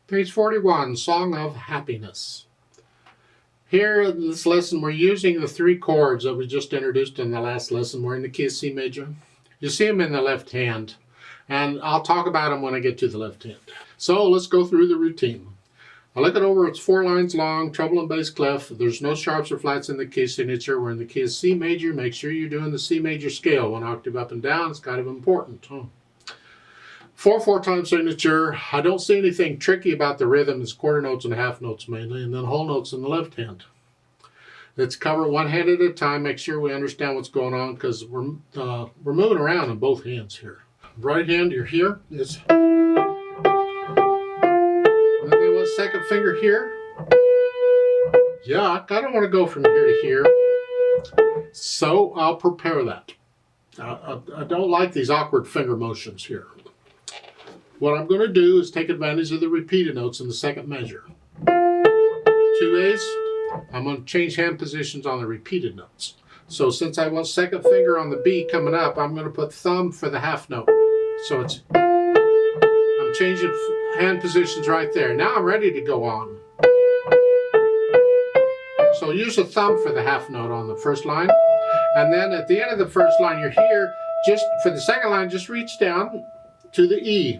Page 41, Song of Happiness. Here in this lesson we're using the three chords that we just introduced in the last lesson. We're in the key of C major. You see them in the left hand, and I'll talk about them when I get to the left hand. So let's go through the routine. I look it over, it's 4 lines long, treble and bass clef. There's no sharps or flats in the key signature. We're in the key of C major. Make sure you're doing the C major scale, 1 octave up and down. It's kind of important. 4/4 time signature. I don't see anything tricky about the rhythm. It's quarter notes and half notes mainly, and then whole notes in the left hand. Let's cover one hand at a time. Make sure we understand what's going on because we're moving around in both hands here. Right hand, you're here. It's and then one second finger here. Yuck! I don't want to go from here to here, so I'll prepare that. I don't like these awkward finger motions here. What I'm going to do is take advantage of the repeated notes in the second measure. 2 A's, I'm going to change hand positions on the repeated notes. So since I want second finger on the B coming up, I'm going to put thumb for the half note. So I'm changing hand positions right there. Now I'm ready to go on. So use the thumb for the half note on the first line. And then at the end of the first line, you're here. Just for the second line, just reach down to the E.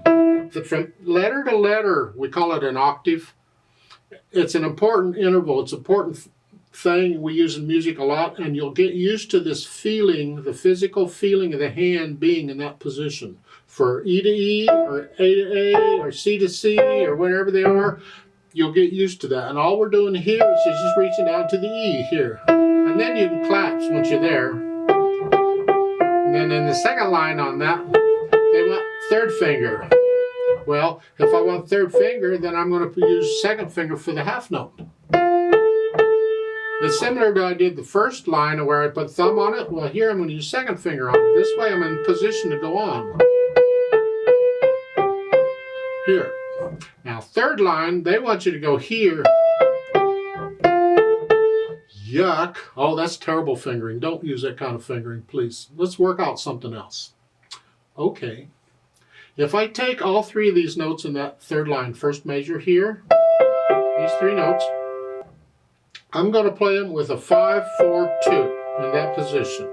From letter to letter, we call it an octave. It's an important interval. It's an important thing we use in music a lot, and you'll get used to this feeling, the physical feeling of the hand being in that position. For E to E, or A to A, or C to C, or whatever they are, you'll get used to that. And all we're doing here is just reaching down to the E here. And then you can collapse once you're there. And then in the second line on that, they want third finger. Well, if I want third finger, then I'm going to use second finger for the half note. It's similar to I did the first line where I put thumb on it. Well, here I'm going to use second finger on it. This way I'm in position to go on. Here. Now, third line, they want you to go here. Yuck. Oh, that's terrible fingering. Don't use that kind of fingering, please. Let's work out something else. Okay. If I take all 3 of these notes in that third line, first measure here, these 3 notes, I'm going to play them with a 5/4-2 in that position.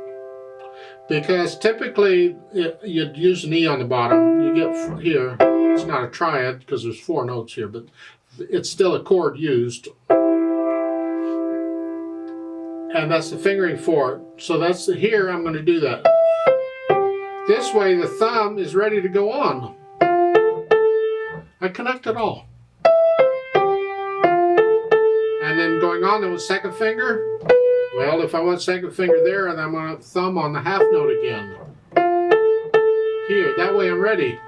Because typically you'd use an E on the bottom. You get here, it's not a triad because there's 4 notes here, but it's still a chord used. And that's the fingering for it. So that's here, I'm going to do that. This way the thumb is ready to go on. I connect it all. And then going on with second finger, well, if I want second finger there, and I'm going to thumb on the half note again. Here, that way I'm ready.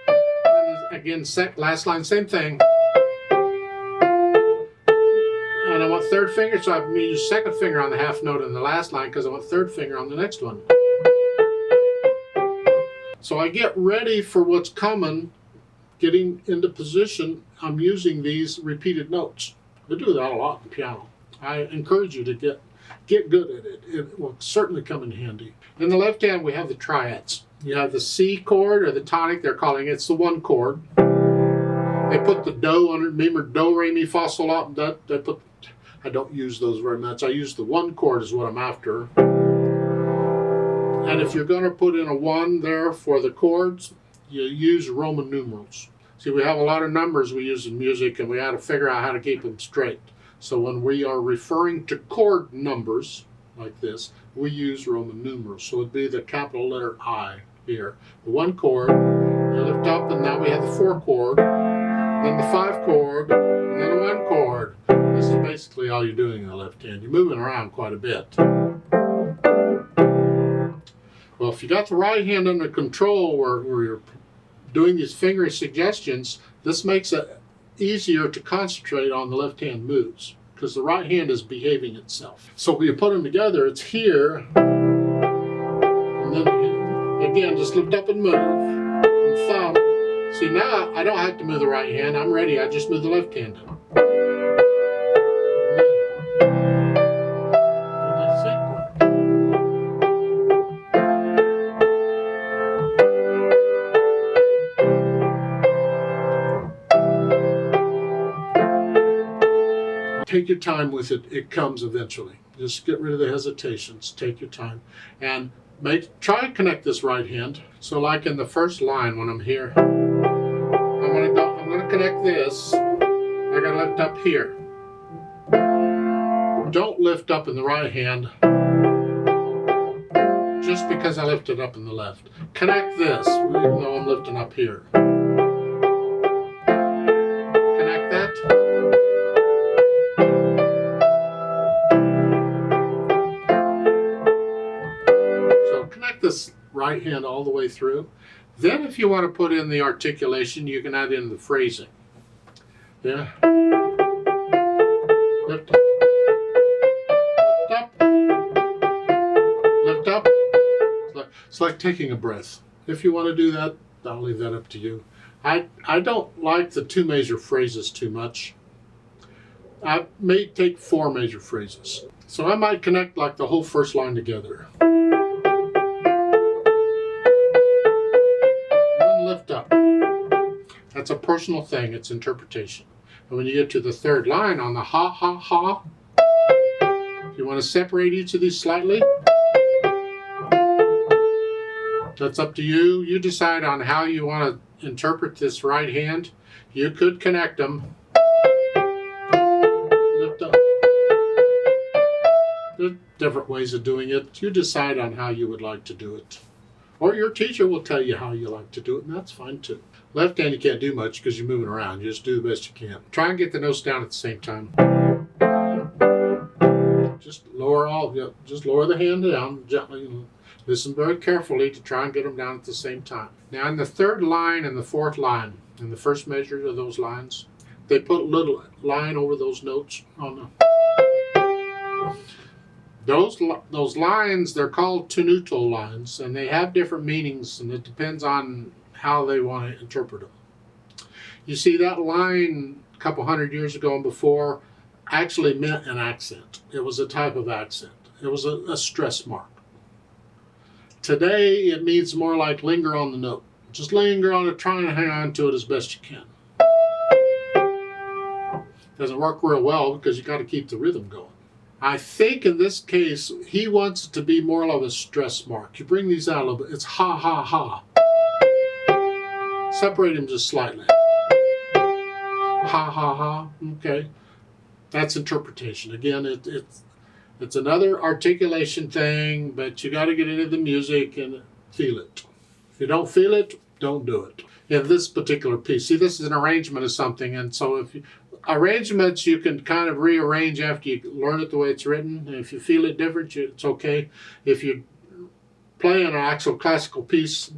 And again, last line, same thing. And I want third finger, so I use second finger on the half note in the last line because I want third finger on the next one. So I get ready for what's coming, getting into position. I'm using these repeated notes. I do that a lot in piano. I encourage you to get good at it. It will certainly come in handy. In the left hand, we have the triads. You have the C chord, or the tonic, they're calling it. It's the 1 chord. They put the do under, remember do, re, mi, fa, sol, la, I don't use those very much. I use the 1 chord is what I'm after. And if you're going to put in a 1 there for the chords, you use Roman numerals. See, we have a lot of numbers we use in music, and we got to figure out how to keep them straight. So when we are referring to chord numbers like this, we use Roman numerals. So it'd be the capital letter I here. The 1 chord, you lift up, and now we have the 4 chord, then the 5 chord, and then the 1 chord. This is basically all you're doing in the left hand. You're moving around quite a bit. Well, if you got the right hand under control where you're doing these fingering suggestions, this makes it easier to concentrate on the left hand moves because the right hand is behaving itself. So when you put them together, it's here, and then again, just lift up and move, and thumb. See, now I don't have to move the right hand. I'm ready. I just move the left hand. take your time with it. It comes eventually. Just get rid of the hesitations. Take your time. And try and connect this right hand. So like in the first line when I'm here, I'm gonna connect this. I gotta lift up here. Don't lift up in the right hand just because I lifted up in the left. Connect this, even though I'm lifting up here. Connect that. So connect this right hand all the way through. Then if you want to put in the articulation, you can add in the phrasing. Yeah. Lift up. Lift up. It's like taking a breath. If you want to do that, I'll leave that up to you. I don't like the 2 measure phrases too much. I may take 4 measure phrases. So I might connect like the whole first line together. Then lift up. That's a personal thing. It's interpretation. And when you get to the third line on the ha, ha, ha, you want to separate each of these slightly. That's up to you. You decide on how you want to interpret this right hand. You could connect them. Lift up. There's different ways of doing it. You decide on how you would like to do it. Or your teacher will tell you how you like to do it, and that's fine too. Left hand you can't do much because you're moving around. You just do the best you can. Try and get the notes down at the same time. Just lower the hand down gently. Listen very carefully to try and get them down at the same time. Now in the third line and the fourth line, in the first measure of those lines, they put a little line over those notes on those lines. They're called tenuto lines, and they have different meanings, and it depends on how they want to interpret them. You see, that line a couple hundred years ago and before actually meant an accent. It was a type of accent. It was a stress mark. Today, it means more like linger on the note. Just linger on it, try and hang on to it as best you can. Doesn't work real well because you got to keep the rhythm going. I think in this case, he wants it to be more of a stress mark. You bring these out a little bit. It's ha, ha, ha. Separate them just slightly. Ha, ha, ha. Okay. That's interpretation. Again, it's another articulation thing, but you got to get into the music and feel it. If you don't feel it, don't do it. In this particular piece, see, this is an arrangement of something, and so arrangements you can kind of rearrange after you learn it the way it's written. And if you feel it different, it's okay. If you play an actual classical piece,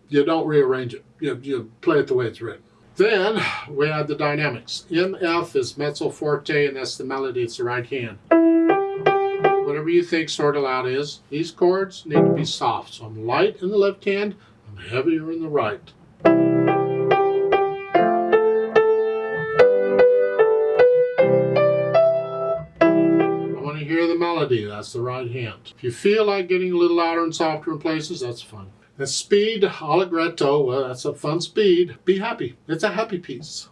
you don't rearrange it. You play it the way it's written. Then we add the dynamics. MF is mezzo forte, and that's the melody. It's the right hand. Whatever you think sort of loud is, these chords need to be soft. So I'm light in the left hand, I'm heavier in the right. I want to hear the melody. That's the right hand. If you feel like getting a little louder and softer in places, that's fine. The speed, allegretto, well, that's a fun speed. Be happy. It's a happy piece.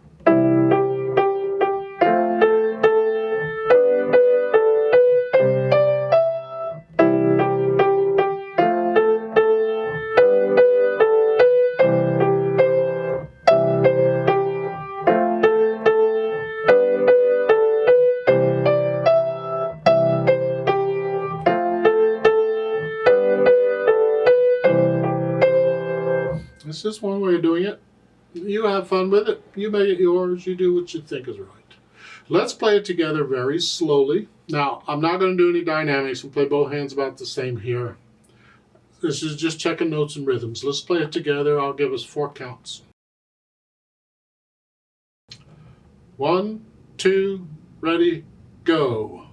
It's just one way of doing it. You have fun with it. You make it yours. You do what you think is right. Let's play it together very slowly. Now, I'm not going to do any dynamics. We'll play both hands about the same here. This is just checking notes and rhythms. Let's play it together. I'll give us 4 counts. 1, 2, ready, go.